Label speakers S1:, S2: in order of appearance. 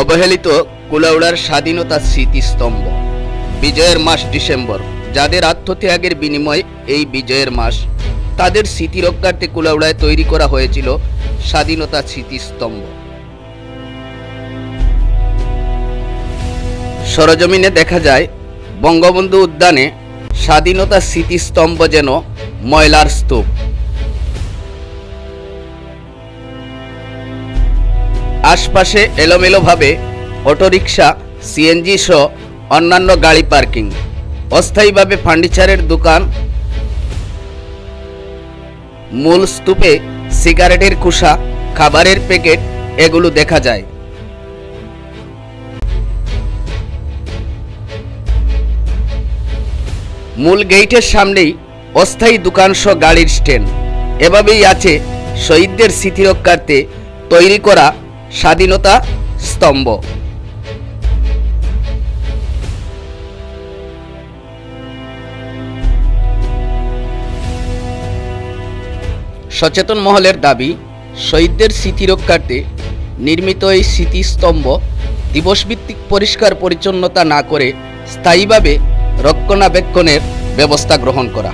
S1: অবহেলিত কুলাউড়ার স্বাধীনতা স্মৃতিস্তম্ভ। বিজয়ের মাস ডিসেম্বর, যাদের আত্মত্যাগের বিনিময়ে এই বিজয়ের মাস, তাদের স্মৃতি রক্ষার্থে কুলাউড়ায় তৈরি করা হয়েছিল স্বাধীনতা স্মৃতিস্তম্ভ। সরজমিনে দেখা যায় বঙ্গবন্ধু উদ্যানে স্বাধীনতা স্মৃতিস্তম্ভ যেন ময়লার স্তূপ। আশপাশে এলোমেলোভাবে অটোরিকশা, সিএনজি সহ অন্যান্য গাড়ি পার্কিং, অস্থায়ীভাবে ফার্নিচারের দোকান। মূল স্তূপে সিগারেটের খোসা, খাবারের প্যাকেট এগুলো দেখা যায়। মূল গেইটের সামনেই অস্থায়ী দোকানসহ গাড়ির স্ট্যান্ড। এভাবেই আছে শহীদদের স্মৃতি রক্ষার্থে তৈরি করা স্বাধীনতা স্তম্ভ। সচেতন মহলের দাবি, শহীদদের স্মৃতি রক্ষার্থে নির্মিত এই স্মৃতিস্তম্ভ দিবসভিত্তিক পরিষ্কার পরিচ্ছন্নতা না করে স্থায়ীভাবে রক্ষণাবেক্ষণের ব্যবস্থা গ্রহণ করা।